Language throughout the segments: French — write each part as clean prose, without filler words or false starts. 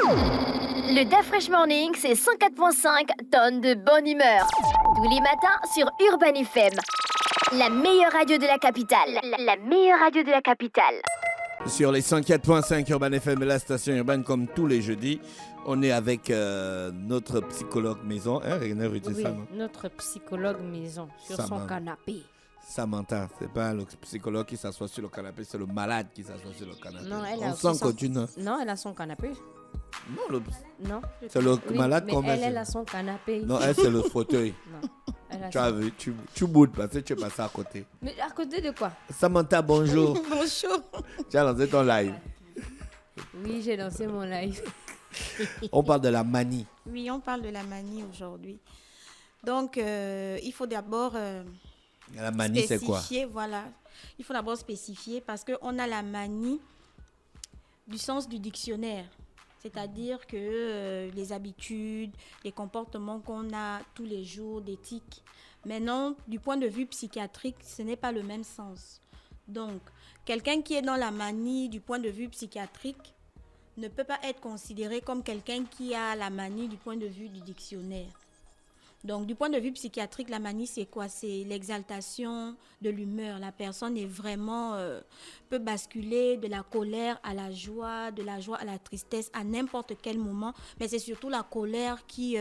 Le DAF Fresh Morning, c'est 104.5 tonnes de bonne humeur. Tous les matins sur Urban FM. La meilleure radio de la capitale. La meilleure radio de la capitale. Sur les 104.5 Urban FM, la station urbaine, comme tous les jeudis, on est avec notre psychologue maison. Hein, Oui, notre psychologue maison, sur son canapé. Samantha, c'est pas le psychologue qui s'assoit sur le canapé, c'est le malade qui s'assoit sur le canapé. Non, elle on a sent que tu ne... Non, elle a son canapé. Non, Non. c'est le malade mais qu'on met. Elle a son canapé. Non, elle, c'est le fauteuil. Non. Tu as vu, tu boudes parce que tu es passé à côté. Mais à côté de quoi? Samantha, bonjour. Bonjour. Tu as lancé ton live. Oui, j'ai lancé mon live. On parle de la manie. Oui, on parle de la manie aujourd'hui. Donc, il faut d'abord la manie, c'est quoi? Voilà. Il faut d'abord spécifier parce qu'on a la manie du sens du dictionnaire. C'est-à-dire que les habitudes, les comportements qu'on a tous les jours, d'éthique. Maintenant, du point de vue psychiatrique, ce n'est pas le même sens. Donc, quelqu'un qui est dans la manie du point de vue psychiatrique ne peut pas être considéré comme quelqu'un qui a la manie du point de vue du dictionnaire. Donc, du point de vue psychiatrique, la manie, c'est quoi? C'est l'exaltation de l'humeur. La personne est vraiment, peut basculer de la colère à la joie à la tristesse à n'importe quel moment. Mais c'est surtout la colère qui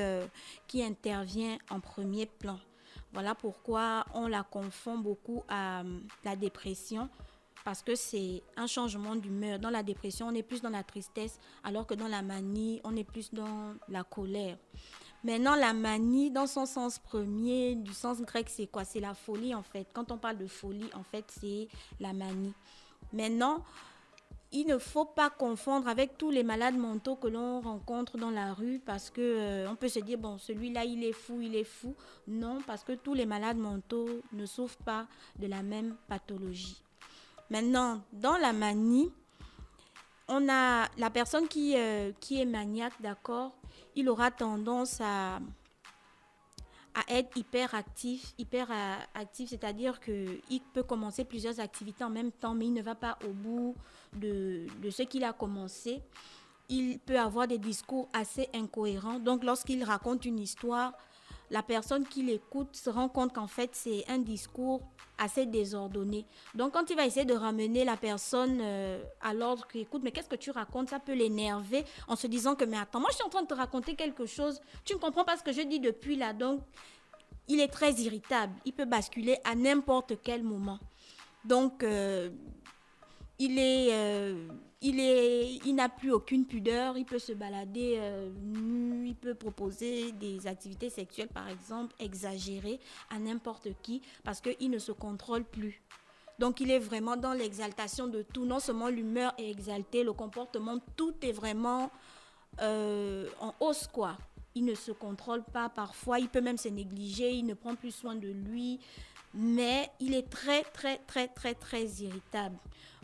intervient en premier plan. Voilà pourquoi on la confond beaucoup à la dépression. Parce que c'est un changement d'humeur. Dans la dépression, on est plus dans la tristesse, alors que dans la manie, on est plus dans la colère. Maintenant, la manie, dans son sens premier, du sens grec, c'est quoi? C'est la folie, en fait. Quand on parle de folie, en fait, c'est la manie. Maintenant, il ne faut pas confondre avec tous les malades mentaux que l'on rencontre dans la rue parce que on peut se dire, bon, celui-là, il est fou. Non, parce que tous les malades mentaux ne souffrent pas de la même pathologie. Maintenant, dans la manie, on a la personne qui est maniaque, d'accord, il aura tendance à être hyperactif, c'est-à-dire qu'il peut commencer plusieurs activités en même temps, mais il ne va pas au bout de ce qu'il a commencé. Il peut avoir des discours assez incohérents. Donc, lorsqu'il raconte une histoire, la personne qui l'écoute se rend compte qu'en fait, c'est un discours assez désordonné. Donc, quand il va essayer de ramener la personne à l'ordre, écoute, mais qu'est-ce que tu racontes? Ça peut l'énerver en se disant que, mais attends, moi, je suis en train de te raconter quelque chose. Tu ne comprends pas ce que je dis depuis là. Donc, il est très irritable. Il peut basculer à n'importe quel moment. Donc, il n'a plus aucune pudeur, il peut se balader nu, il peut proposer des activités sexuelles, par exemple, exagérées à n'importe qui, parce qu'il ne se contrôle plus. Donc, il est vraiment dans l'exaltation de tout. Non seulement l'humeur est exaltée, le comportement, tout est vraiment en hausse, quoi. Il ne se contrôle pas parfois, il peut même se négliger, il ne prend plus soin de lui, mais il est très, très, très, très, très irritable.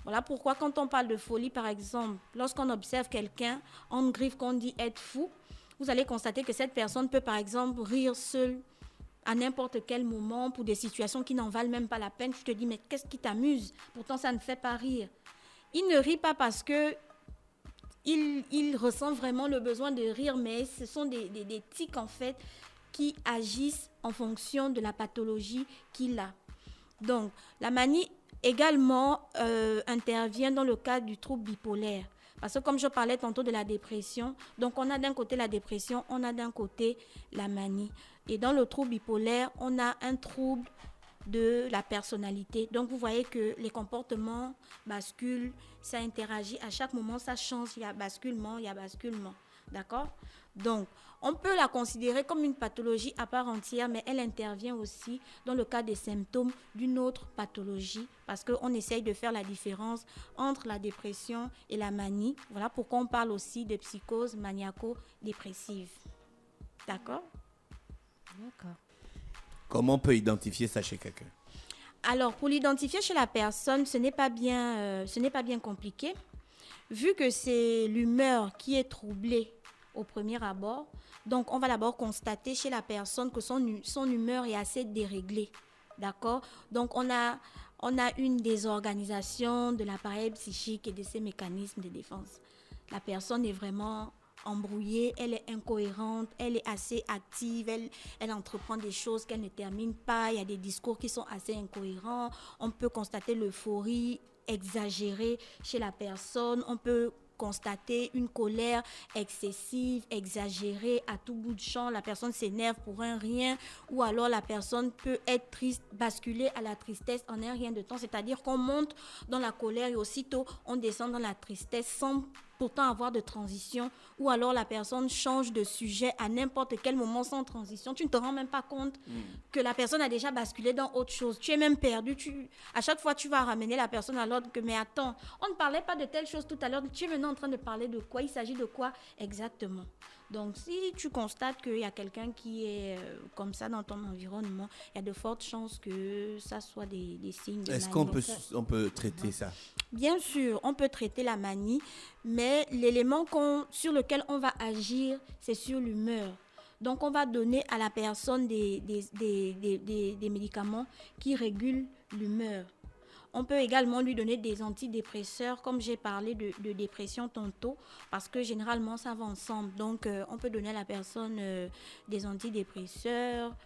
Voilà pourquoi quand on parle de folie, par exemple, lorsqu'on observe quelqu'un en griffe qu'on dit être fou, vous allez constater que cette personne peut, par exemple, rire seule à n'importe quel moment pour des situations qui n'en valent même pas la peine. Tu te dis, mais qu'est-ce qui t'amuse? Pourtant, ça ne fait pas rire. Il ne rit pas parce que il ressent vraiment le besoin de rire, mais ce sont des tics, en fait, qui agissent en fonction de la pathologie qu'il a. Donc, la manie également intervient dans le cadre du trouble bipolaire. Parce que comme je parlais tantôt de la dépression, donc on a d'un côté la dépression, on a d'un côté la manie. Et dans le trouble bipolaire, on a un trouble de la personnalité. Donc vous voyez que les comportements basculent, ça interagit, à chaque moment ça change, il y a basculement. D'accord? Donc, on peut la considérer comme une pathologie à part entière, mais elle intervient aussi dans le cas des symptômes d'une autre pathologie, parce qu'on essaye de faire la différence entre la dépression et la manie. Voilà pourquoi on parle aussi de psychose maniaco-dépressive. D'accord? D'accord. Comment on peut identifier ça chez quelqu'un? Alors, pour l'identifier chez la personne, ce n'est pas bien compliqué. Vu que c'est l'humeur qui est troublée au premier abord, donc on va d'abord constater chez la personne que son humeur est assez déréglée. D'accord? Donc, on a une désorganisation de l'appareil psychique et de ses mécanismes de défense. La personne est vraiment embrouillée, elle est incohérente, elle est assez active, elle entreprend des choses qu'elle ne termine pas, il y a des discours qui sont assez incohérents, on peut constater l'euphorie exagérée chez la personne, on peut constater une colère excessive, exagérée, à tout bout de champ, la personne s'énerve pour un rien, ou alors la personne peut être triste, basculer à la tristesse en un rien de temps, c'est-à-dire qu'on monte dans la colère et aussitôt on descend dans la tristesse sans pourtant avoir de transition, ou alors la personne change de sujet à n'importe quel moment sans transition. Tu ne te rends même pas compte que la personne a déjà basculé dans autre chose. Tu es même perdu. À chaque fois, tu vas ramener la personne à l'ordre que, mais attends, on ne parlait pas de telle chose tout à l'heure. Tu es maintenant en train de parler de quoi? Il s'agit de quoi exactement? Donc, si tu constates qu'il y a quelqu'un qui est comme ça dans ton environnement, il y a de fortes chances que ça soit des signes de manie. Est-ce qu'on peut traiter ça? Bien sûr, on peut traiter la manie, mais l'élément sur lequel on va agir, c'est sur l'humeur. Donc, on va donner à la personne des médicaments qui régulent l'humeur. On peut également lui donner des antidépresseurs, comme j'ai parlé de dépression tantôt, parce que généralement, ça va ensemble. Donc, on peut donner à la personne des antidépresseurs.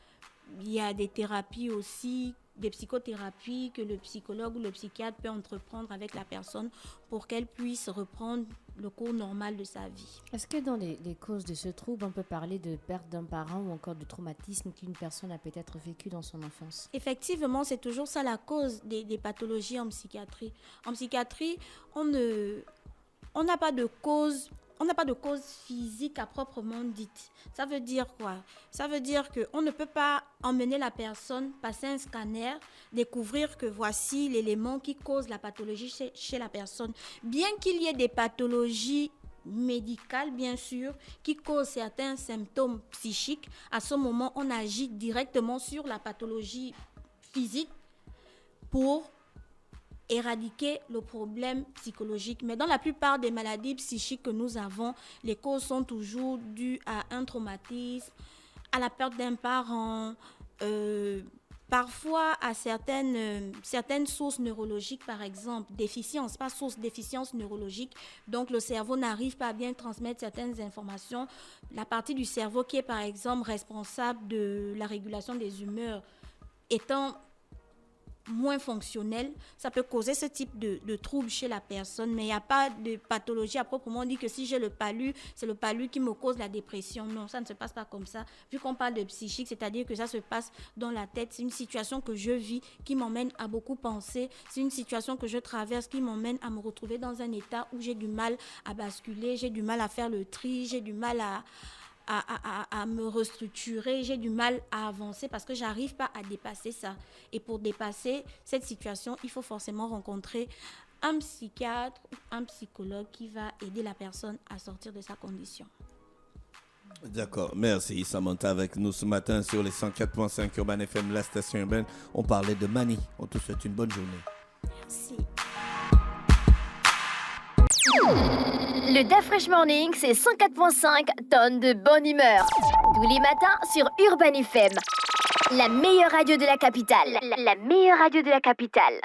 Il y a des thérapies aussi, des psychothérapies que le psychologue ou le psychiatre peut entreprendre avec la personne pour qu'elle puisse reprendre le cours normal de sa vie. Est-ce que dans les causes de ce trouble, on peut parler de perte d'un parent ou encore de traumatisme qu'une personne a peut-être vécu dans son enfance? Effectivement, c'est toujours ça la cause des pathologies en psychiatrie. En psychiatrie, on n'a pas de cause. On n'a pas de cause physique à proprement dite. Ça veut dire quoi? Ça veut dire qu'on ne peut pas emmener la personne passer un scanner, découvrir que voici l'élément qui cause la pathologie chez la personne. Bien qu'il y ait des pathologies médicales, bien sûr, qui causent certains symptômes psychiques, à ce moment, on agit directement sur la pathologie physique pour éradiquer le problème psychologique. Mais dans la plupart des maladies psychiques que nous avons, les causes sont toujours dues à un traumatisme, à la perte d'un parent, parfois à certaines sources neurologiques, par exemple, déficience neurologique. Donc, le cerveau n'arrive pas à bien transmettre certaines informations. La partie du cerveau qui est, par exemple, responsable de la régulation des humeurs étant moins fonctionnel, ça peut causer ce type de trouble chez la personne, mais il n'y a pas de pathologie à proprement dit que si j'ai le palu, c'est le palu qui me cause la dépression. Non, ça ne se passe pas comme ça. Vu qu'on parle de psychique, c'est-à-dire que ça se passe dans la tête, c'est une situation que je vis qui m'emmène à beaucoup penser, c'est une situation que je traverse qui m'emmène à me retrouver dans un état où j'ai du mal à basculer, j'ai du mal à faire le tri, j'ai du mal à me restructurer, j'ai du mal à avancer parce que je n'arrive pas à dépasser ça. Et pour dépasser cette situation, il faut forcément rencontrer un psychiatre ou un psychologue qui va aider la personne à sortir de sa condition. D'accord, merci Samantha avec nous ce matin sur les 104.5 Urban FM, la station urbaine. On parlait de manie. On te souhaite une bonne journée. Merci. Le DAF Fresh Morning, c'est 104.5 tonnes de bonne humeur. Tous les matins sur Urban FM. La meilleure radio de la capitale. La meilleure radio de la capitale.